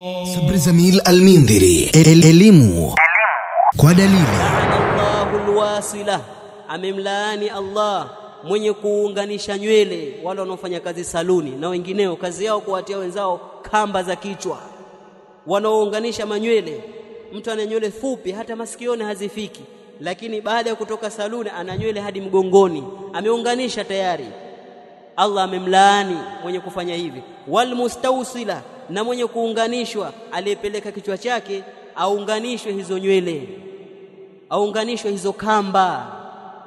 Sabri Zamil Al-Mindhiri, elimu kwa dalili. Allahul wasila, amemlaani Allah mwenye kuunganisha nywele wale wanaofanya kazi saluni na wengineo, kazi yao kuwatia wenzao kamba za kichwa, wanaounganisha manywele. Mtu ana nywele fupi hata masikioni hazifiki, lakini baada ya kutoka saluni ana nywele hadi mgongoni, ameunganisha tayari. Allah amemlaani mwenye kufanya hivi. Wal mustawsila, na mwenye kuunganishwa, aliyepeleka kichwa chake aunganishwe hizo nywele, aunganishwe hizo kamba,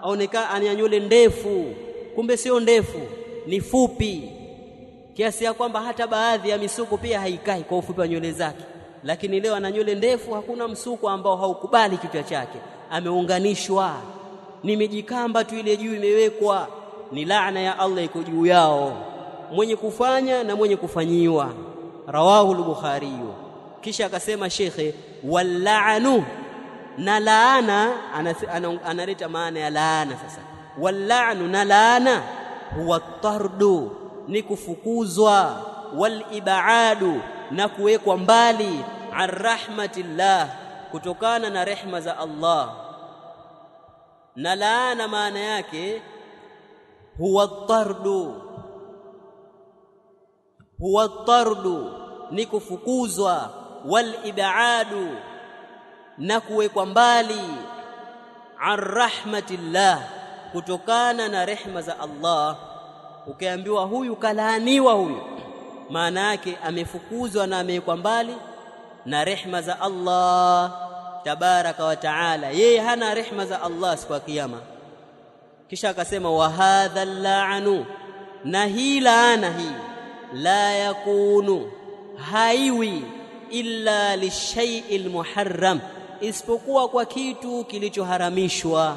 aonekana ana nywele ndefu, kumbe sio ndefu, ni fupi, kiasi ya kwamba hata baadhi ya misuko pia haikai kwa ufupi wa nywele zake. Lakini leo ana nywele ndefu, hakuna msuko ambao haukubali kichwa chake, ameunganishwa, ni mijikamba tu ile juu imewekwa. Ni laana ya Allah iko juu yao, mwenye kufanya na mwenye kufanyiwa. Rawahu al-Bukhari. Kisha akasema shekhe, wal-la'nu, na laana, analeta maana ya laana sasa. Wal-la'nu, na laana, huwa tardu, ni kufukuzwa, wal-ib'adu, na kuwekwa mbali, an rahmatillah, kutokana na rehma za Allah. Na laana maana yake huwa tardu, huwa tardu, ni kufukuzwa, wal ib'adu, na kuwekwa mbali, an rahmatillah, kutokana na rehma za Allah. Ukiambiwa huyu kalaaniwa, huyu maana yake amefukuzwa na amewekwa mbali na rehma za Allah tabaraka wa taala. Yeye hana rehma za Allah siku ya kiyama. Kisha akasema wa hadha al-la'nu, na hii laana hii la yakunu, haiwi illa lishay'il muharram, isipokuwa kwa kitu kilichoharamishwa.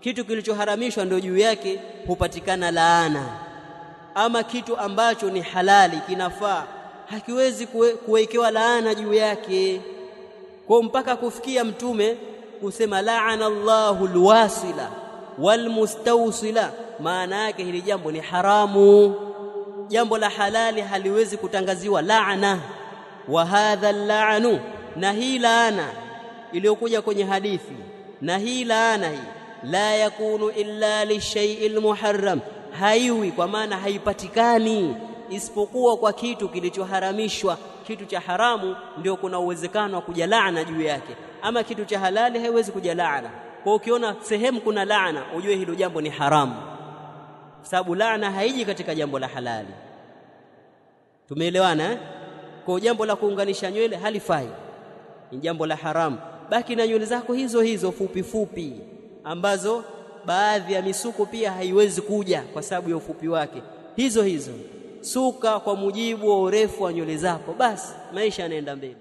Kitu kilichoharamishwa ndio juu yake hupatikana laana. Ama kitu ambacho ni halali kinafaa, hakiwezi kuwekewa laana juu yake. Kwa mpaka kufikia mtume kusema la'ana Allahu al-wasila wal mustawsila, maana yake hili jambo ni haramu. Jambo la halali haliwezi kutangaziwa laana. Wa hadha al-la'nu, na hii laana iliyokuja kwenye hadithi, na hii laana hii la yakunu illa lishay'il muharram, haiwi kwa maana haipatikani isipokuwa kwa kitu kilichoharamishwa. Kitu cha haramu ndio kuna uwezekano wa kuja laana juu yake, ama kitu cha halali haiwezi kuja laana. Kwa ukiona sehemu kuna laana, ujue hilo jambo ni haramu, sababu laana haiji katika jambo la halali. Tumeelewana? Kwa jambo la kuunganisha nywele halifai, ni jambo la haramu. Baki na nywele zako hizo hizo fupi fupi, ambazo baadhi ya misuko pia haiwezi kuja kwa sababu ya ufupi wake. Hizo hizo suka kwa mujibu wa urefu wa nywele zako, basi maisha yanaenda mbele.